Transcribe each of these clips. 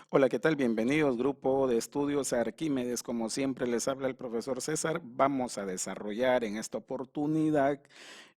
Hola, ¿qué tal? Bienvenidos, grupo de estudios Arquímedes. Como siempre les habla el profesor César. Vamos a desarrollar en esta oportunidad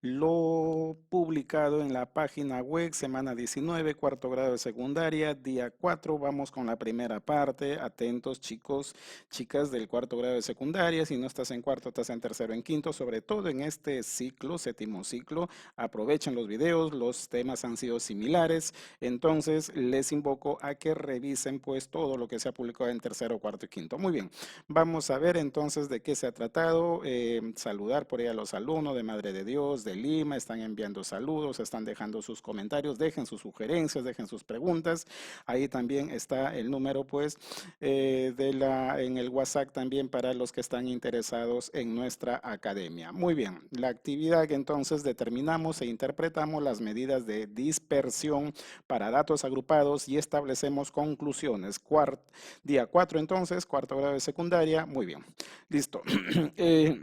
lo publicado en la página web, semana 19, cuarto grado de secundaria, día 4. Vamos con la primera parte. Atentos, chicos, chicas del cuarto grado de secundaria. Si no estás en cuarto, estás en tercero, en quinto, sobre todo en este ciclo, séptimo ciclo. Aprovechen los videos, los temas han sido similares. Entonces, les invoco a que revisen pues todo lo que se ha publicado en tercero, cuarto y quinto. Muy bien, vamos a ver entonces de qué se ha tratado. Saludar por ahí a los alumnos de Madre de Dios, de Lima, están enviando saludos, están dejando sus comentarios, dejen sus sugerencias, dejen sus preguntas. Ahí también está el número pues en el WhatsApp también para los que están interesados en nuestra academia. Muy bien, la actividad entonces determinamos e interpretamos las medidas de dispersión para datos agrupados y establecemos conclusiones. Día 4 entonces, cuarto grado de secundaria. Muy bien, listo. Eh,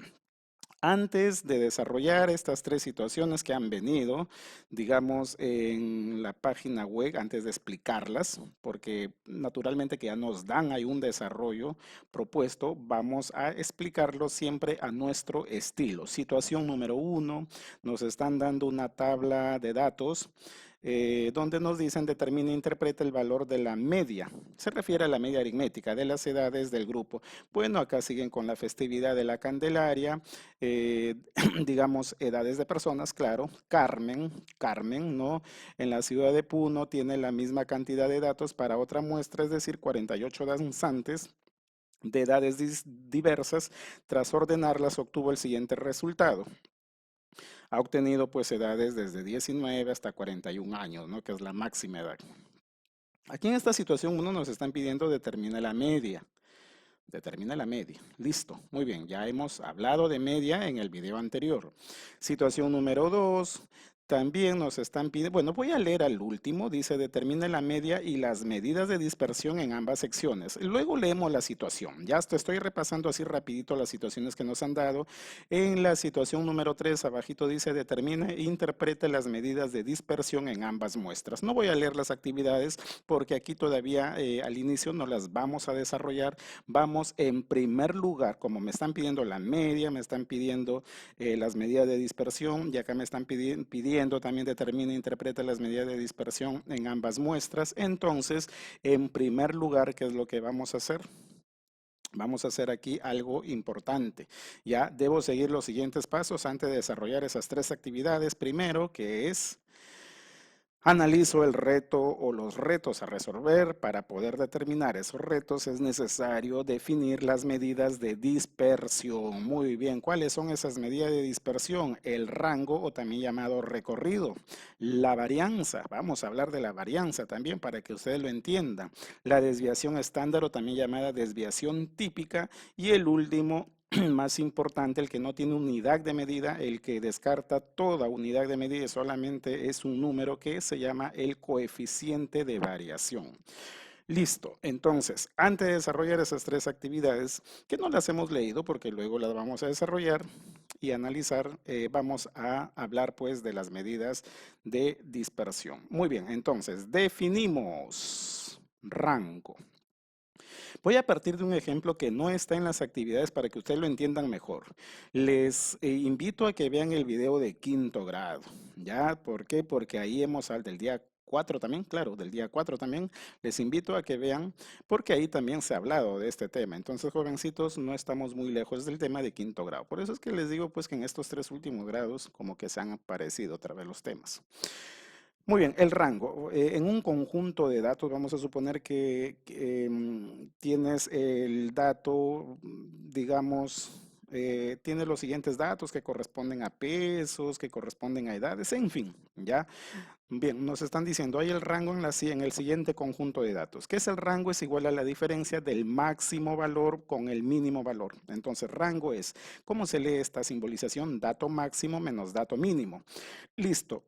Antes de desarrollar estas tres situaciones que han venido, digamos, en la página web, antes de explicarlas, porque naturalmente que ya nos dan ahí un desarrollo propuesto, vamos a explicarlo siempre a nuestro estilo. Situación número 1, nos están dando una tabla de datos donde nos dicen determina e interpreta el valor de la media. Se refiere a la media aritmética de las edades del grupo. Bueno, acá siguen con la festividad de la Candelaria, digamos, edades de personas, claro. Carmen, ¿no? En la ciudad de Puno tiene la misma cantidad de datos para otra muestra, es decir, 48 danzantes de edades diversas. Tras ordenarlas, obtuvo el siguiente resultado. Ha obtenido pues edades desde 19 hasta 41 años, ¿no? Que es la máxima edad. Aquí en esta situación uno nos están pidiendo determina la media. Determina la media. Listo. Muy bien. Ya hemos hablado de media en el video anterior. Situación número 2. También nos están pidiendo, bueno, voy a leer al último, dice determina la media y las medidas de dispersión en ambas secciones. Luego leemos la situación. Ya estoy repasando así rapidito las situaciones que nos han dado. En la situación número 3, abajito dice determina e interprete las medidas de dispersión en ambas muestras. No voy a leer las actividades porque aquí todavía al inicio no las vamos a desarrollar. Vamos en primer lugar, como me están pidiendo la media, me están pidiendo las medidas de dispersión y acá me están pidiendo también determina e interpreta las medidas de dispersión en ambas muestras. Entonces, en primer lugar, ¿qué es lo que vamos a hacer? Vamos a hacer aquí algo importante. Ya debo seguir los siguientes pasos antes de desarrollar esas tres actividades. Primero, que es analizo el reto o los retos a resolver. Para poder determinar esos retos es necesario definir las medidas de dispersión. Muy bien, ¿cuáles son esas medidas de dispersión? El rango o también llamado recorrido. La varianza, vamos a hablar de la varianza también para que ustedes lo entiendan. La desviación estándar o también llamada desviación típica. Y el último, más importante, el que no tiene unidad de medida, el que descarta toda unidad de medida y solamente es un número que se llama el coeficiente de variación. Listo, entonces, antes de desarrollar esas tres actividades, que no las hemos leído porque luego las vamos a desarrollar y analizar, vamos a hablar pues de las medidas de dispersión. Muy bien, entonces, definimos rango. Voy a partir de un ejemplo que no está en las actividades para que ustedes lo entiendan mejor. Les invito a que vean el video de quinto grado. ¿Ya? ¿Por qué? Porque ahí hemos al del día 4 también, claro, del día 4 también. Les invito a que vean porque ahí también se ha hablado de este tema. Entonces, jovencitos, no estamos muy lejos del tema de quinto grado. Por eso es que les digo pues que en estos tres últimos grados como que se han aparecido otra vez los temas. Muy bien, el rango. En un conjunto de datos, vamos a suponer que tienes el dato, digamos, tienes los siguientes datos que corresponden a pesos, que corresponden a edades, en fin, ¿ya? Bien, nos están diciendo, hay el rango en el siguiente conjunto de datos. ¿Qué es el rango? Es igual a la diferencia del máximo valor con el mínimo valor. Entonces, rango es, ¿cómo se lee esta simbolización? Dato máximo menos dato mínimo. Listo.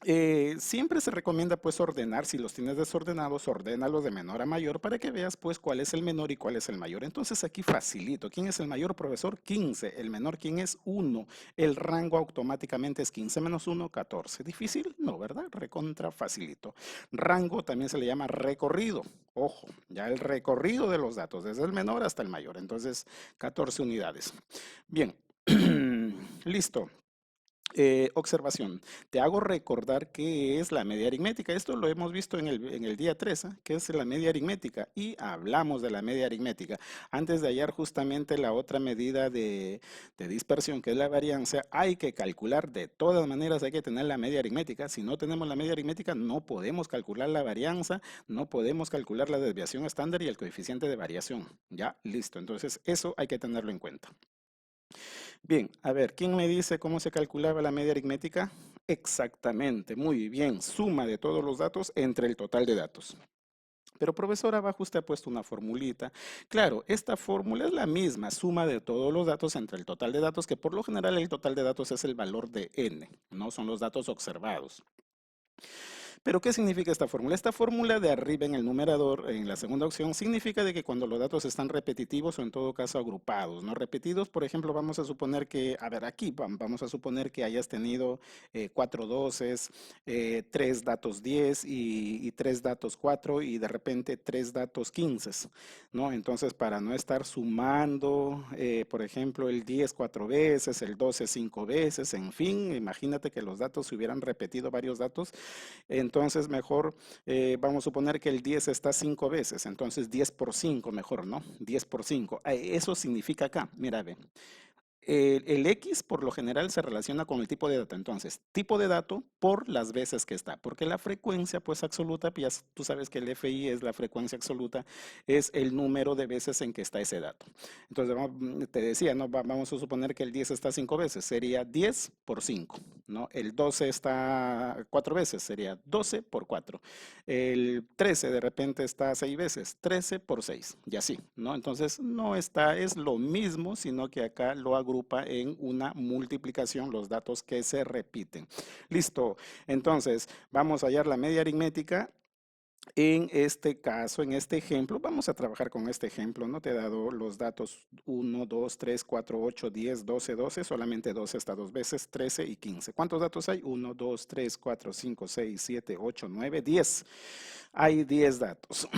Siempre se recomienda pues ordenar, si los tienes desordenados, ordénalos de menor a mayor para que veas pues cuál es el menor y cuál es el mayor. Entonces aquí facilito. ¿Quién es el mayor, profesor? 15. El menor, ¿quién es? 1. El rango automáticamente es 15 menos 1, 14. ¿Difícil? No, ¿verdad? Recontra facilito. Rango también se le llama recorrido. Ojo, ya el recorrido de los datos, desde el menor hasta el mayor. Entonces, 14 unidades. Bien, listo. Observación. Te hago recordar qué es la media aritmética. Esto lo hemos visto en el día 3, que es la media aritmética. Y hablamos de la media aritmética. Antes de hallar justamente la otra medida de dispersión, que es la varianza, hay que calcular de todas maneras, hay que tener la media aritmética. Si no tenemos la media aritmética, no podemos calcular la varianza, no podemos calcular la desviación estándar y el coeficiente de variación. Ya, listo. Entonces, eso hay que tenerlo en cuenta. Bien, a ver, ¿quién me dice cómo se calculaba la media aritmética? Exactamente, muy bien, suma de todos los datos entre el total de datos. Pero profesor, abajo usted ha puesto una formulita. Claro, esta fórmula es la misma, suma de todos los datos entre el total de datos, que por lo general el total de datos es el valor de n, no son los datos observados. Pero ¿qué significa esta fórmula? Esta fórmula de arriba en el numerador, en la segunda opción, significa de que cuando los datos están repetitivos o en todo caso agrupados, ¿no? Repetidos, por ejemplo, vamos a suponer que, a ver, aquí vamos a suponer que hayas tenido 4 doces, 3 datos 10 y 3 datos 4 y de repente 3 datos 15, ¿no? Entonces, para no estar sumando, por ejemplo, el 10 4 veces, el 12 5 veces, en fin, imagínate que los datos se hubieran repetido varios datos, entonces mejor vamos a suponer que el 10 está 5 veces, entonces 10 por 5 mejor, ¿no? 10 por 5. Eso significa acá, mira, ve. El X por lo general se relaciona con el tipo de dato. Entonces, tipo de dato por las veces que está. Porque la frecuencia, pues absoluta, pues, tú sabes que el FI es la frecuencia absoluta, es el número de veces en que está ese dato. Entonces, te decía, ¿no? Vamos a suponer que el 10 está 5 veces, sería 10 por 5, ¿no? El 12 está 4 veces, sería 12 por 4. El 13 de repente está 6 veces, 13 por 6, y así, ¿no? Entonces, no está, es lo mismo, sino que acá lo agrupa en una multiplicación los datos que se repiten. Listo. Entonces, vamos a hallar la media aritmética. En este caso, en este ejemplo, vamos a trabajar con este ejemplo, ¿no? Te he dado los datos 1, 2, 3, 4, 8, 10, 12, 12, solamente 12 está dos veces, 13 y 15. ¿Cuántos datos hay? 1, 2, 3, 4, 5, 6, 7, 8, 9, 10. Hay 10 datos.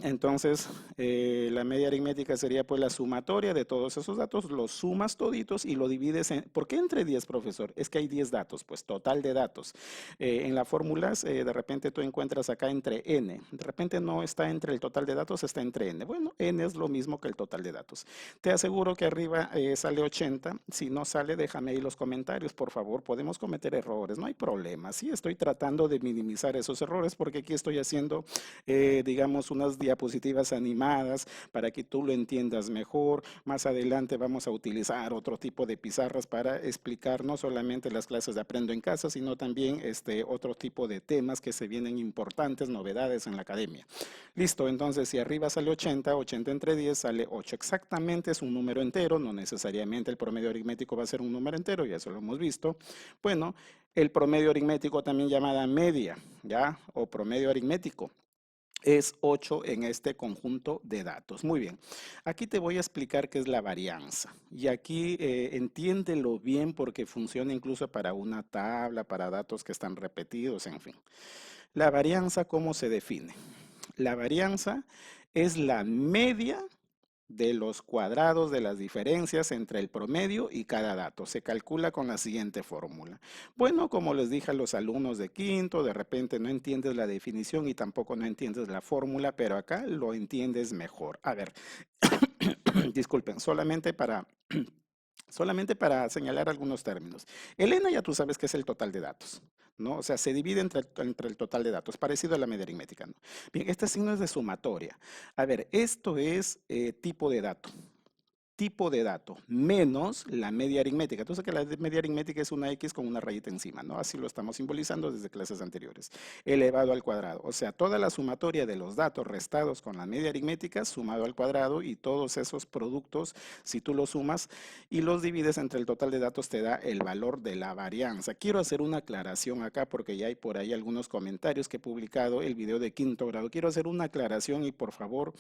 Entonces, la media aritmética sería pues la sumatoria de todos esos datos, los sumas toditos y lo divides en... ¿Por qué entre 10, profesor? Es que hay 10 datos, pues total de datos. En las fórmulas, de repente tú encuentras acá entre n. De repente no está entre el total de datos, está entre n. Bueno, n es lo mismo que el total de datos. Te aseguro que arriba sale 80. Si no sale, déjame ahí los comentarios, por favor. Podemos cometer errores, no hay problema. Sí, estoy tratando de minimizar esos errores porque aquí estoy haciendo, digamos, unas diapositivas animadas para que tú lo entiendas mejor. Más adelante vamos a utilizar otro tipo de pizarras para explicar no solamente las clases de Aprendo en Casa, sino también otro tipo de temas que se vienen importantes, novedades en la academia. Listo, entonces si arriba sale 80, 80 entre 10 sale 8. Exactamente es un número entero, no necesariamente el promedio aritmético va a ser un número entero, ya eso lo hemos visto. Bueno, el promedio aritmético también llamada media, ¿ya? O promedio aritmético es 8 en este conjunto de datos. Muy bien, aquí te voy a explicar qué es la varianza. Y aquí entiéndelo bien porque funciona incluso para una tabla, para datos que están repetidos, en fin. La varianza, ¿cómo se define? La varianza es la media de los cuadrados de las diferencias entre el promedio y cada dato. Se calcula con la siguiente fórmula. Bueno, como les dije a los alumnos de quinto, de repente no entiendes la definición y tampoco no entiendes la fórmula, pero acá lo entiendes mejor. A ver, disculpen, solamente para señalar algunos términos. El n ya tú sabes que es el total de datos, ¿no? O sea, se divide entre el total de datos, parecido a la media aritmética, ¿no? Bien, este signo es de sumatoria. A ver, esto es tipo de dato. tipo de dato menos la media aritmética. Entonces que la media aritmética es una X con una rayita encima, ¿no? Así lo estamos simbolizando desde clases anteriores. Elevado al cuadrado. O sea, toda la sumatoria de los datos restados con la media aritmética sumado al cuadrado y todos esos productos, si tú los sumas y los divides entre el total de datos, te da el valor de la varianza. Quiero hacer una aclaración acá porque ya hay por ahí algunos comentarios que he publicado el video de quinto grado. Quiero hacer una aclaración y por favor,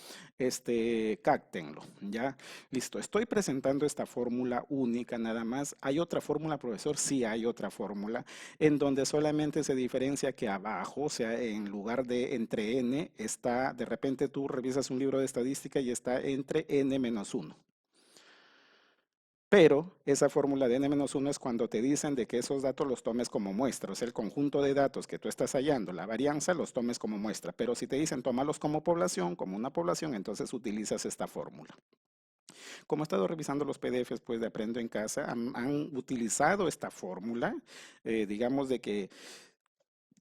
cáctenlo, ¿ya? Listo, estoy presentando esta fórmula única nada más. ¿Hay otra fórmula, profesor? Sí, hay otra fórmula en donde solamente se diferencia que abajo, o sea, en lugar de entre n, está, de repente tú revisas un libro de estadística y está entre n menos 1. Pero esa fórmula de n-1 es cuando te dicen de que esos datos los tomes como muestra, o sea, el conjunto de datos que tú estás hallando, la varianza, los tomes como muestra. Pero si te dicen tómalos como población, como una población, entonces utilizas esta fórmula. Como he estado revisando los PDFs pues, de Aprendo en Casa, han utilizado esta fórmula, digamos de que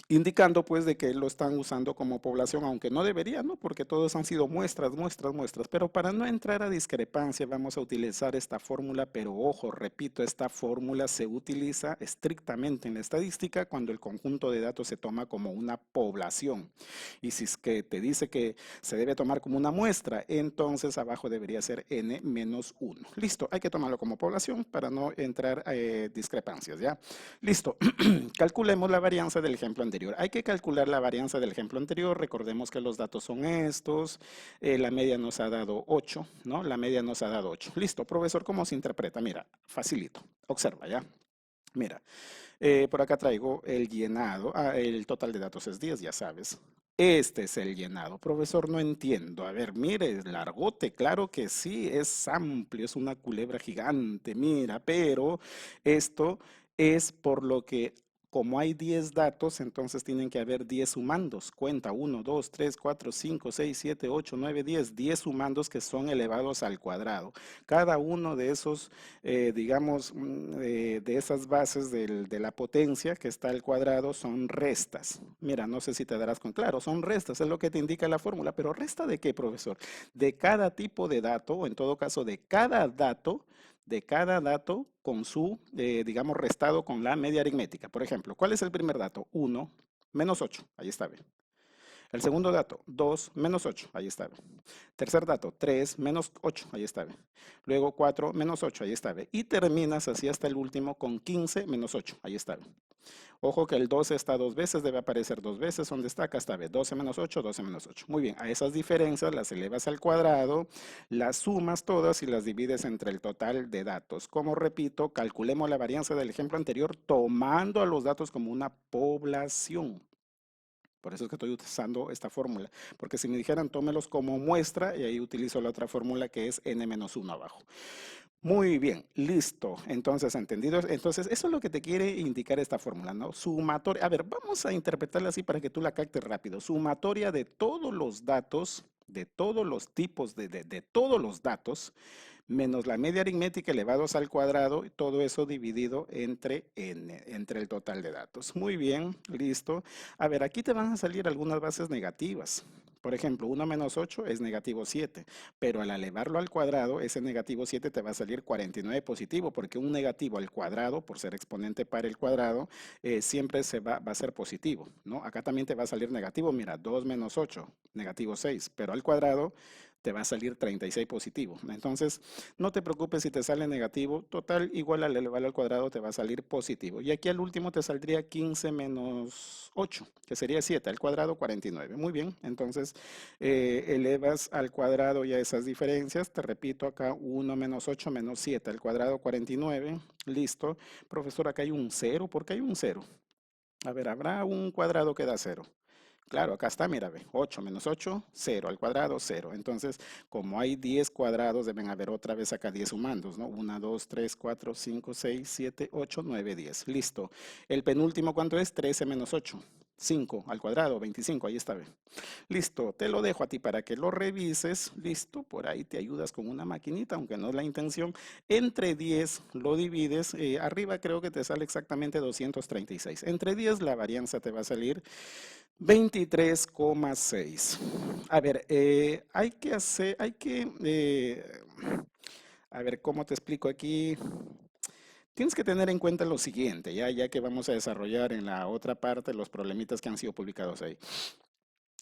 indicando pues de que lo están usando como población, aunque no debería, ¿no? Porque todos han sido muestras, muestras, muestras. Pero para no entrar a discrepancia, vamos a utilizar esta fórmula, pero ojo, repito, esta fórmula se utiliza estrictamente en la estadística cuando el conjunto de datos se toma como una población. Y si es que te dice que se debe tomar como una muestra, entonces abajo debería ser n menos 1. Listo, hay que tomarlo como población para no entrar a discrepancias, ¿ya? Listo, calculemos la varianza del ejemplo anterior. Hay que calcular la varianza del ejemplo anterior. Recordemos que los datos son estos. La media nos ha dado 8, ¿no? La media nos ha dado 8. Listo, profesor, ¿cómo se interpreta? Mira, facilito. Observa, ¿ya? Mira, por acá traigo el llenado. El total de datos es 10, ya sabes. Este es el llenado. Profesor, no entiendo. A ver, mire, es largote, claro que sí, es amplio, es una culebra gigante, mira, pero esto es por lo que, como hay 10 datos, entonces tienen que haber 10 sumandos. Cuenta 1, 2, 3, 4, 5, 6, 7, 8, 9, 10. 10 sumandos que son elevados al cuadrado. Cada uno de esos, digamos, de esas bases de la potencia que está al cuadrado son restas. Mira, no sé si te darás con claro, son restas, es lo que te indica la fórmula. Pero ¿resta de qué, profesor? De cada tipo de dato, o en todo caso de cada dato con su, digamos, restado con la media aritmética. Por ejemplo, ¿cuál es el primer dato? 1 menos 8, ahí está bien. El segundo dato, 2 menos 8, ahí está bien. Tercer dato, 3 menos 8, ahí está bien. Luego 4 menos 8, ahí está bien. Y terminas así hasta el último con 15 menos 8, ahí está bien. Ojo que el 12 está dos veces, debe aparecer dos veces. ¿Dónde está? Acá está, 12 menos 8, 12 menos 8. Muy bien, a esas diferencias las elevas al cuadrado, las sumas todas y las divides entre el total de datos. Como repito, calculemos la varianza del ejemplo anterior tomando a los datos como una población. Por eso es que estoy utilizando esta fórmula, porque si me dijeran tómelos como muestra, y ahí utilizo la otra fórmula que es n-1 abajo. Muy bien, listo. Entonces, ¿entendido? Entonces, eso es lo que te quiere indicar esta fórmula, ¿no? Sumatoria. A ver, vamos a interpretarla así para que tú la captes rápido. Sumatoria de todos los datos, de todos los tipos de todos los datos, menos la media aritmética elevados al cuadrado, y todo eso dividido entre n, entre el total de datos. Muy bien, listo. A ver, aquí te van a salir algunas bases negativas. Por ejemplo, 1 menos 8 es negativo 7, pero al elevarlo al cuadrado, ese negativo 7 te va a salir 49 positivo, porque un negativo al cuadrado, por ser exponente para el cuadrado, siempre va a ser positivo, ¿no? Acá también te va a salir negativo, mira, 2 menos 8, negativo 6, pero al cuadrado te va a salir 36 positivo. Entonces, no te preocupes si te sale negativo, total, igual al elevarlo al cuadrado te va a salir positivo. Y aquí al último te saldría 15 menos 8, que sería 7, al cuadrado 49. Muy bien, entonces elevas al cuadrado ya esas diferencias. Te repito acá, 1 menos 8 menos 7, al cuadrado 49. Listo. Profesor, acá hay un 0. ¿Por qué hay un 0? A ver, ¿habrá un cuadrado que da 0? Claro, acá está, mira, ve, 8 menos 8, 0 al cuadrado, 0. Entonces, como hay 10 cuadrados, deben haber otra vez acá 10 sumandos, ¿no? 1, 2, 3, 4, 5, 6, 7, 8, 9, 10. Listo. El penúltimo, ¿cuánto es? 13 menos 8. 5 al cuadrado, 25, ahí está, ve. Listo, te lo dejo a ti para que lo revises. Listo, por ahí te ayudas con una maquinita, aunque no es la intención. Entre 10 lo divides, arriba creo que te sale exactamente 236. Entre 10 la varianza te va a salir 23,6. A ver, A ver, ¿cómo te explico aquí? Tienes que tener en cuenta lo siguiente, ya que vamos a desarrollar en la otra parte los problemitas que han sido publicados ahí.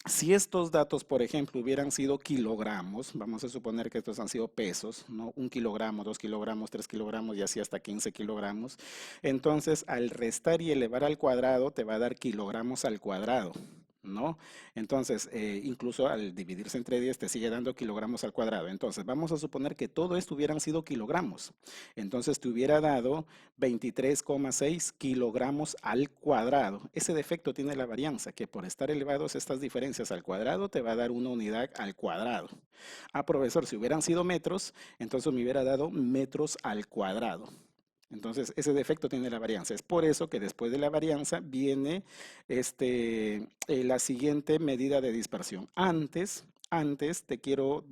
Si estos datos, por ejemplo, hubieran sido kilogramos, vamos a suponer que estos han sido pesos, ¿no? 1 kilogramo, 2 kilogramos, 3 kilogramos y así hasta 15 kilogramos. Entonces, al restar y elevar al cuadrado, te va a dar kilogramos al cuadrado, ¿no? Entonces, incluso al dividirse entre 10 te sigue dando kilogramos al cuadrado. Entonces, vamos a suponer que todo esto hubieran sido kilogramos. Entonces, te hubiera dado 23,6 kilogramos al cuadrado. Ese defecto tiene la varianza, que por estar elevados estas diferencias al cuadrado te va a dar una unidad al cuadrado. Ah, profesor, si hubieran sido metros, entonces me hubiera dado metros al cuadrado. Entonces, ese defecto tiene la varianza. Es por eso que después de la varianza viene la siguiente medida de dispersión. Antes te quiero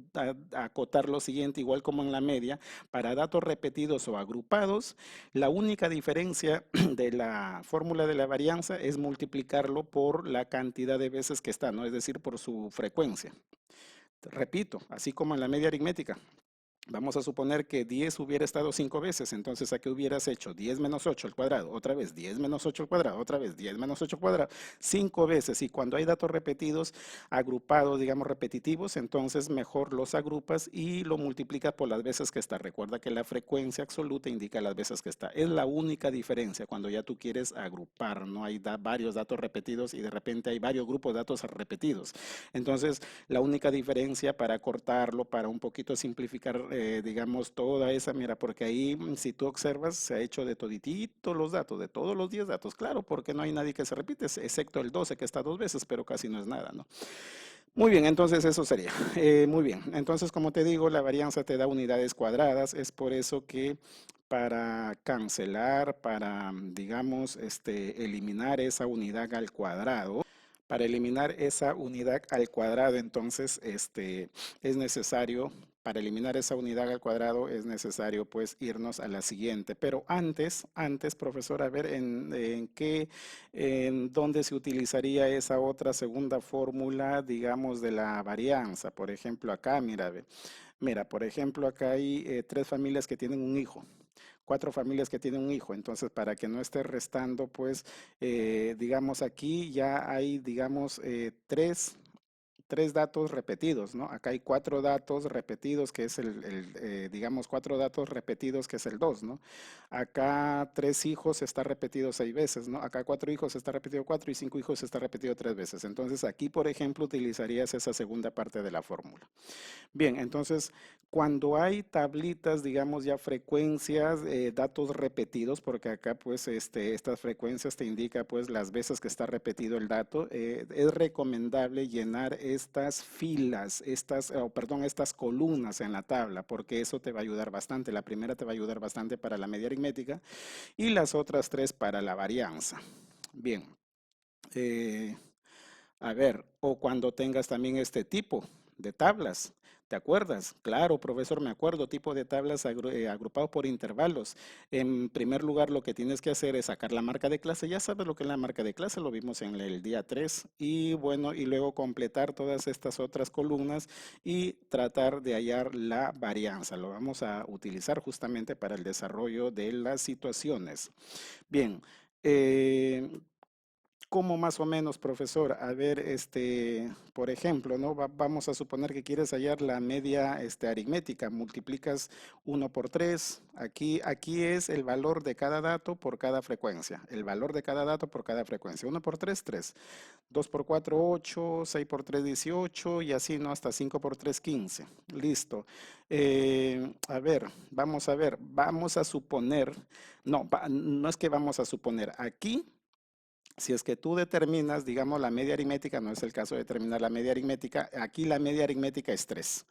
acotar lo siguiente, igual como en la media, para datos repetidos o agrupados, la única diferencia de la fórmula de la varianza es multiplicarlo por la cantidad de veces que está, ¿no? Es decir, por su frecuencia. Repito, así como en la media aritmética. Vamos a suponer que 10 hubiera estado 5 veces, entonces ¿a qué hubieras hecho? 10 menos 8 al cuadrado, otra vez 10 menos 8 al cuadrado, otra vez 10 menos 8 al cuadrado, 5 veces. Y cuando hay datos repetidos, agrupados, digamos repetitivos, entonces mejor los agrupas y lo multiplicas por las veces que está. Recuerda que la frecuencia absoluta indica las veces que está. Es la única diferencia cuando ya tú quieres agrupar, ¿no? Hay varios datos repetidos y de repente hay varios grupos de datos repetidos. Entonces, la única diferencia para cortarlo, para un poquito simplificar, digamos, toda esa, mira, porque ahí, si tú observas, se ha hecho de toditito los datos, de todos los 10 datos, claro, porque no hay nadie que se repite, excepto el 12 que está 2 veces, pero casi no es nada, ¿no? Muy bien, entonces eso sería. Muy bien, entonces como te digo, la varianza te da unidades cuadradas, es por eso que para cancelar, para, digamos, eliminar esa unidad al cuadrado, para eliminar esa unidad al cuadrado, entonces, es necesario, para eliminar esa unidad al cuadrado, es necesario, pues, irnos a la siguiente. Pero antes, profesor, a ver, en dónde se utilizaría esa otra segunda fórmula, digamos, de la varianza. Por ejemplo, acá, mira, ve. Mira, por ejemplo, acá hay 3 familias que tienen un hijo. 4 familias que tienen un hijo. Entonces, para que no esté restando, pues, digamos, aquí ya hay, digamos, tres datos repetidos, ¿no? Acá hay 4 datos repetidos, que es digamos, 4 datos repetidos, que es el 2, ¿no? Acá 3 hijos está repetido 6 veces, ¿no? Acá 4 hijos está repetido 4 y 5 hijos está repetido 3 veces. Entonces, aquí, por ejemplo, utilizarías esa segunda parte de la fórmula. Bien, entonces, cuando hay tablitas, digamos ya frecuencias, datos repetidos, porque acá pues estas frecuencias te indica pues las veces que está repetido el dato, es recomendable llenar estas filas, estas columnas en la tabla, porque eso te va a ayudar bastante. La primera te va a ayudar bastante para la media aritmética y las otras 3 para la varianza. Bien. eh, a ver, o cuando tengas también este tipo de tablas. ¿Te acuerdas? Claro, profesor, me acuerdo, tipo de tablas agrupados por intervalos. En primer lugar, lo que tienes que hacer es sacar la marca de clase. Ya sabes lo que es la marca de clase, lo vimos en el día 3. Y bueno, y luego completar todas estas otras columnas y tratar de hallar la varianza. Lo vamos a utilizar justamente para el desarrollo de las situaciones. Bien, eh, ¿cómo más o menos, profesor? A ver, por ejemplo, ¿no? Vamos a suponer que quieres hallar la media, aritmética. Multiplicas 1 por 3. Aquí es el valor de cada dato por cada frecuencia. El valor de cada dato por cada frecuencia. 1 por 3, 3. 2 por 4, 8. 6 por 3, 18. Y así, ¿no? Hasta 5 por 3, 15. Listo. A ver, vamos a ver. Vamos a suponer, no, no es que vamos a suponer. Aquí, si es que tú determinas, digamos, la media aritmética, no es el caso de determinar la media aritmética, aquí la media aritmética es 3.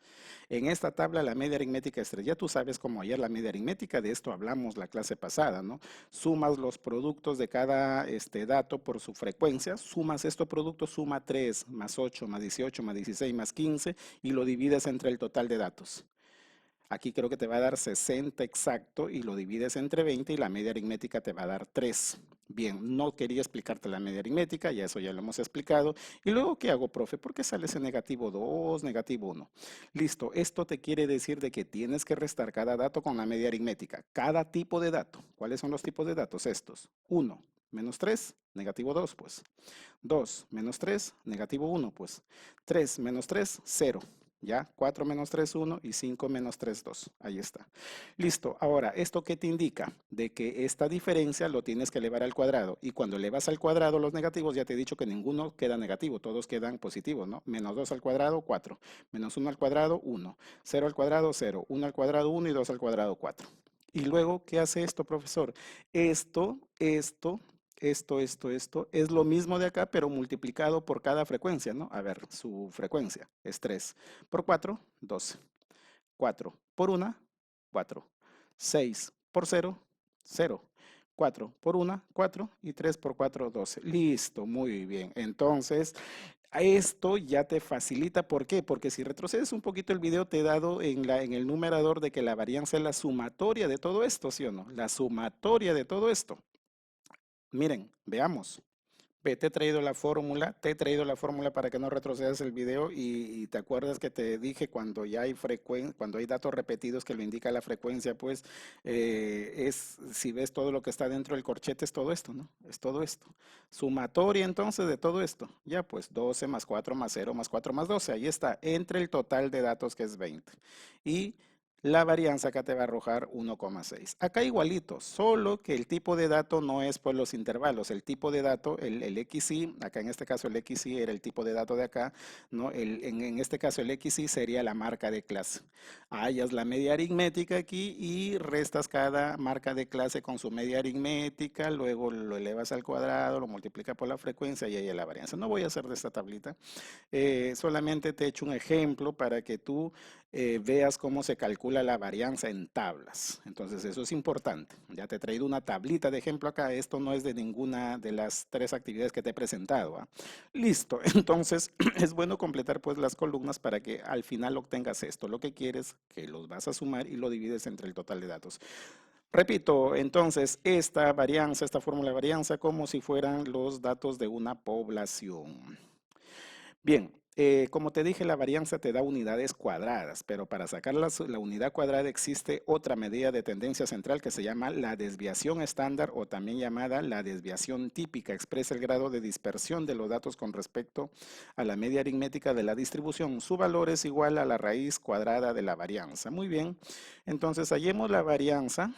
En esta tabla la media aritmética es 3. Ya tú sabes cómo hallar la media aritmética, de esto hablamos la clase pasada, ¿no? Sumas los productos de cada dato por su frecuencia, sumas estos productos, suma 3 más 8 más 18 más 16 más 15 y lo divides entre el total de datos. Aquí creo que te va a dar 60 exacto y lo divides entre 20 y la media aritmética te va a dar 3. Bien, no quería explicarte la media aritmética, ya eso ya lo hemos explicado. ¿Y luego qué hago, profe? ¿Por qué sale ese negativo 2, negativo 1? Listo, esto te quiere decir de que tienes que restar cada dato con la media aritmética. Cada tipo de dato. ¿Cuáles son los tipos de datos? Estos. 1 menos 3, negativo 2, pues. 2 menos 3, negativo 1, pues. 3 menos 3, 0. Ya, 4 menos 3, 1 y 5 menos 3, 2. Ahí está. Listo. Ahora, ¿esto qué te indica? De que esta diferencia lo tienes que elevar al cuadrado. Y cuando elevas al cuadrado los negativos, ya te he dicho que ninguno queda negativo, todos quedan positivos, ¿no? Menos 2 al cuadrado, 4. Menos 1 al cuadrado, 1. 0 al cuadrado, 0. 1 al cuadrado, 1 y 2 al cuadrado, 4. Y luego, ¿qué hace esto, profesor? Esto es lo mismo de acá, pero multiplicado por cada frecuencia, ¿no? A ver, su frecuencia es 3 por 4, 12. 4 por 1, 4. 6 por 0, 0. 4 por 1, 4 y 3 por 4, 12. Listo, muy bien. Entonces, a esto ya te facilita. ¿Por qué? Porque si retrocedes un poquito el video, te he dado en el numerador de que la varianza es la sumatoria de todo esto, ¿sí o no? La sumatoria de todo esto. Miren, veamos. Ve, te he traído la fórmula para que no retrocedas el video y te acuerdas que te dije cuando ya hay cuando hay datos repetidos que lo indica la frecuencia, pues si ves todo lo que está dentro del corchete es todo esto, ¿no? Es todo esto. Sumatoria entonces de todo esto. Ya pues 12 más 4 más 0 más 4 más 12. Ahí está, entre el total de datos que es 20. Y la varianza acá te va a arrojar 1,6. Acá igualito, solo que el tipo de dato no es por los intervalos. El tipo de dato, el XY, acá en este caso el XY era el tipo de dato de acá, ¿no? En este caso el XY sería la marca de clase. Hallas la media aritmética aquí y restas cada marca de clase con su media aritmética, luego lo elevas al cuadrado, lo multiplicas por la frecuencia y ahí es la varianza. No voy a hacer de esta tablita, solamente te he hecho un ejemplo para que tú veas cómo se calcula la varianza en tablas. Entonces eso es importante. Ya te he traído una tablita de ejemplo acá. Esto no es de ninguna de las tres actividades que te he presentado, ¿ah? Listo. Entonces es bueno completar pues las columnas para que al final obtengas esto. Lo que quieres que los vas a sumar y lo divides entre el total de datos. Repito, entonces, esta fórmula de varianza como si fueran los datos de una población. Bien, como te dije, la varianza te da unidades cuadradas, pero para sacar la unidad cuadrada existe otra medida de tendencia central que se llama la desviación estándar o también llamada la desviación típica. Expresa el grado de dispersión de los datos con respecto a la media aritmética de la distribución. Su valor es igual a la raíz cuadrada de la varianza. Muy bien, entonces hallemos la varianza.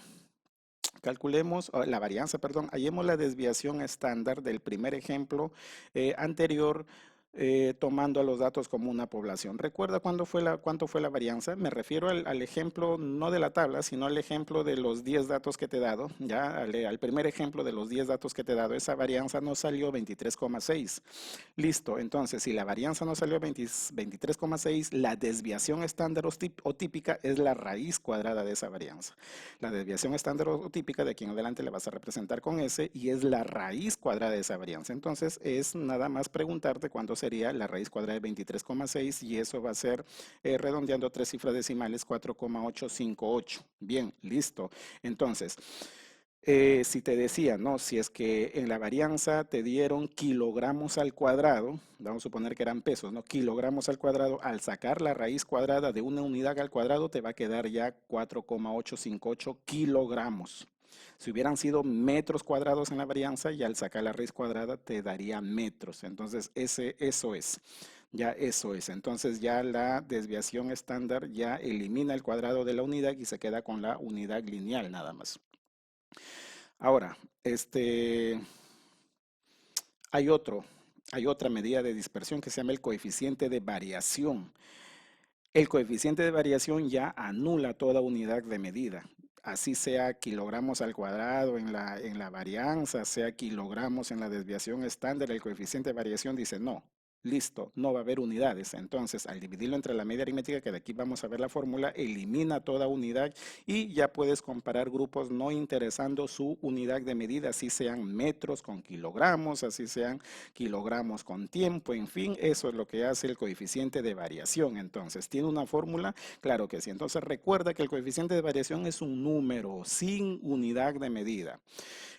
Calculemos la varianza, perdón, hallemos la desviación estándar del primer ejemplo anterior, tomando a los datos como una población. ¿Recuerda cuánto fue la varianza? Me refiero al ejemplo no de la tabla, sino al ejemplo de los 10 datos que te he dado. Ya al primer ejemplo de los 10 datos que te he dado, esa varianza nos salió 23,6. Listo, entonces si la varianza nos salió 23,6, la desviación estándar o típica es la raíz cuadrada de esa varianza. La desviación estándar o típica de aquí en adelante la vas a representar con S y es la raíz cuadrada de esa varianza. Entonces es nada más preguntarte cuánto sería la raíz cuadrada de 23,6 y eso va a ser redondeando tres cifras decimales 4,858. Bien, listo. Entonces, si te decía, ¿no? Si es que en la varianza te dieron kilogramos al cuadrado, vamos a suponer que eran pesos, ¿no? Kilogramos al cuadrado, al sacar la raíz cuadrada de una unidad al cuadrado te va a quedar ya 4,858 kilogramos. Si hubieran sido metros cuadrados en la varianza, y al sacar la raíz cuadrada te daría metros. Entonces, eso es. Ya eso es. Entonces ya la desviación estándar ya elimina el cuadrado de la unidad y se queda con la unidad lineal nada más. Ahora, hay otro, hay otra medida de dispersión que se llama el coeficiente de variación. El coeficiente de variación ya anula toda unidad de medida. Así sea kilogramos al cuadrado en la varianza, sea kilogramos en la desviación estándar, el coeficiente de variación dice no. Listo, no va a haber unidades. Entonces, al dividirlo entre la media aritmética, que de aquí vamos a ver la fórmula, elimina toda unidad y ya puedes comparar grupos no interesando su unidad de medida, así sean metros con kilogramos, así sean kilogramos con tiempo, en fin, eso es lo que hace el coeficiente de variación. Entonces, ¿tiene una fórmula? Claro que sí. Entonces, recuerda que el coeficiente de variación es un número sin unidad de medida.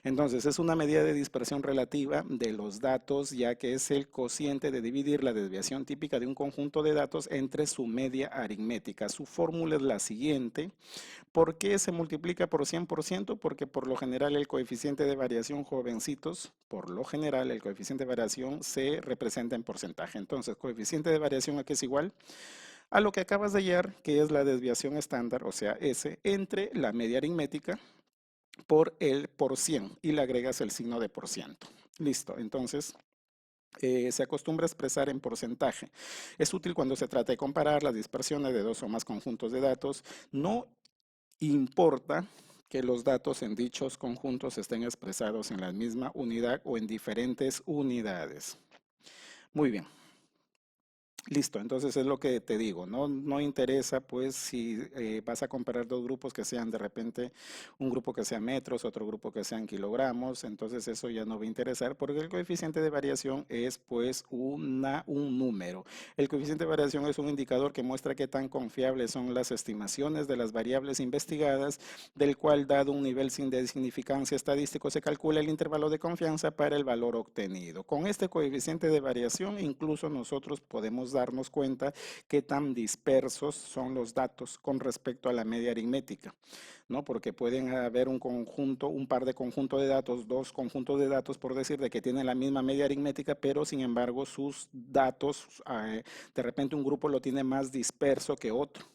Entonces, es una medida de dispersión relativa de los datos, ya que es el cociente de dividir la desviación típica de un conjunto de datos entre su media aritmética. Su fórmula es la siguiente. ¿Por qué se multiplica por 100%? Porque por lo general el coeficiente de variación, jovencitos, por lo general el coeficiente de variación se representa en porcentaje. Entonces, coeficiente de variación aquí es igual a lo que acabas de hallar, que es la desviación estándar, o sea, S, entre la media aritmética por el por 100 y le agregas el signo de por ciento. Listo, entonces se acostumbra a expresar en porcentaje. Es útil cuando se trata de comparar las dispersiones de dos o más conjuntos de datos. No importa que los datos en dichos conjuntos estén expresados en la misma unidad o en diferentes unidades. Muy bien. Listo, entonces es lo que te digo, no interesa pues si vas a comparar dos grupos que sean de repente un grupo que sea metros, otro grupo que sean kilogramos, entonces eso ya no va a interesar porque el coeficiente de variación es pues un número. El coeficiente de variación es un indicador que muestra qué tan confiables son las estimaciones de las variables investigadas, del cual dado un nivel de significancia estadístico se calcula el intervalo de confianza para el valor obtenido. Con este coeficiente de variación incluso nosotros podemos darnos cuenta qué tan dispersos son los datos con respecto a la media aritmética, ¿no? Porque pueden haber un conjunto, un par de conjuntos de datos, dos conjuntos de datos, por decir, de que tienen la misma media aritmética, pero sin embargo sus datos, de repente un grupo lo tiene más disperso que otro.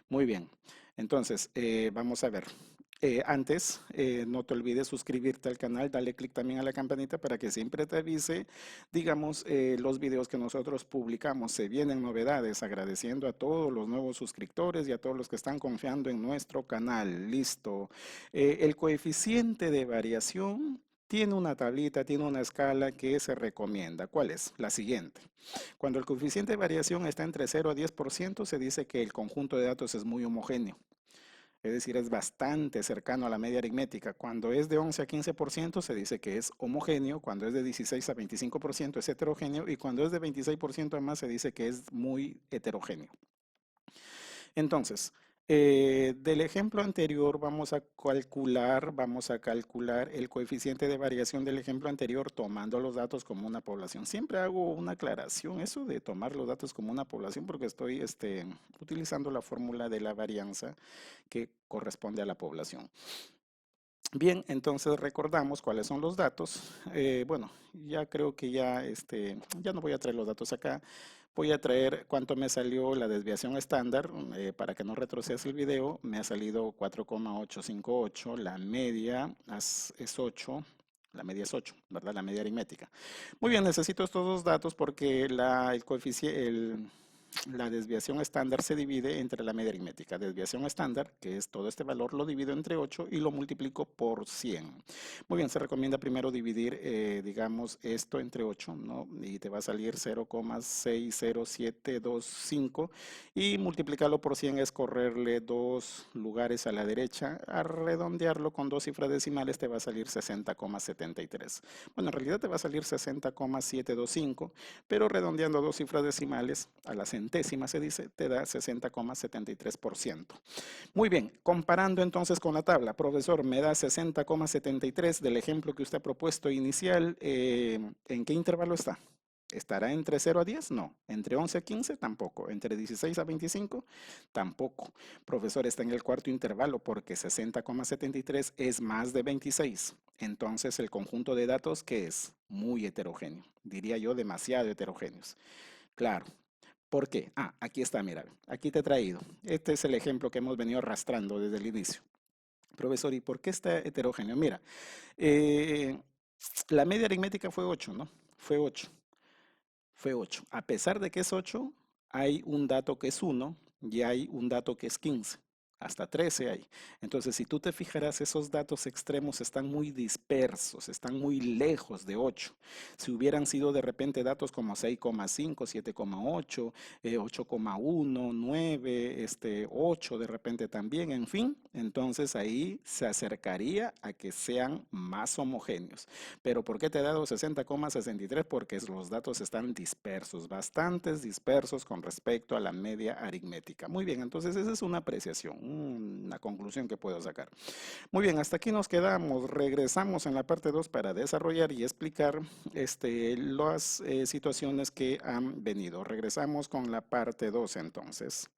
Muy bien, entonces vamos a ver. Antes, no te olvides suscribirte al canal, dale clic también a la campanita para que siempre te avise, digamos, los videos que nosotros publicamos. Se vienen novedades, agradeciendo a todos los nuevos suscriptores y a todos los que están confiando en nuestro canal. Listo. El coeficiente de variación tiene una tablita, tiene una escala que se recomienda. ¿Cuál es? La siguiente. Cuando el coeficiente de variación está entre 0 a 10%, se dice que el conjunto de datos es muy homogéneo. Es decir, es bastante cercano a la media aritmética. Cuando es de 11 a 15% se dice que es homogéneo, cuando es de 16 a 25% es heterogéneo y cuando es de 26% a más se dice que es muy heterogéneo. Entonces, del ejemplo anterior vamos a calcular el coeficiente de variación del ejemplo anterior tomando los datos como una población. Siempre hago una aclaración, eso de tomar los datos como una población, porque estoy utilizando la fórmula de la varianza que corresponde a la población. Bien, entonces recordamos cuáles son los datos. Bueno, ya creo que ya no voy a traer los datos acá. Voy a traer cuánto me salió la desviación estándar, para que no retrocedas el video. Me ha salido 4,858, la media es 8, la media es 8, ¿verdad? La media aritmética. Muy bien, necesito estos dos datos porque el coeficiente, la desviación estándar se divide entre la media aritmética. Desviación estándar, que es todo este valor, lo divido entre 8 y lo multiplico por 100. Muy bien, se recomienda primero dividir, digamos, esto entre 8, ¿no? Y te va a salir 0,60725 y multiplicarlo por 100 es correrle dos lugares a la derecha. A redondearlo con dos cifras decimales te va a salir 60,73. Bueno, en realidad te va a salir 60,725, pero redondeando dos cifras decimales a la centésima se dice, te da 60,73%. Muy bien, comparando entonces con la tabla, profesor, me da 60,73 del ejemplo que usted ha propuesto inicial, ¿en qué intervalo está? ¿Estará entre 0 a 10? No. ¿Entre 11 a 15? Tampoco. ¿Entre 16 a 25? Tampoco. Profesor, está en el cuarto intervalo porque 60,73 es más de 26. Entonces, el conjunto de datos, ¿qué es? Muy heterogéneo. Diría yo, demasiado heterogéneos. Claro. ¿Por qué? Ah, aquí está, mira. Aquí te he traído. Este es el ejemplo que hemos venido arrastrando desde el inicio. Profesor, ¿y por qué está heterogéneo? Mira, eh, la media aritmética fue 8, ¿no? Fue 8. Fue 8. A pesar de que es 8, hay un dato que es 1 y hay un dato que es 15. hasta 13 hay. Entonces, si tú te fijarás, esos datos extremos están muy dispersos, están muy lejos de 8. Si hubieran sido de repente datos como 6,5, 7,8, 8,1, 9, 8 de repente también, en fin, entonces ahí se acercaría a que sean más homogéneos. Pero ¿por qué te he dado 60,63? Porque los datos están dispersos, bastantes dispersos con respecto a la media aritmética. Muy bien, entonces esa es una apreciación, una conclusión que puedo sacar. Muy bien, hasta aquí nos quedamos. Regresamos en la parte 2 para desarrollar y explicar las situaciones que han venido. Regresamos con la parte 2 entonces.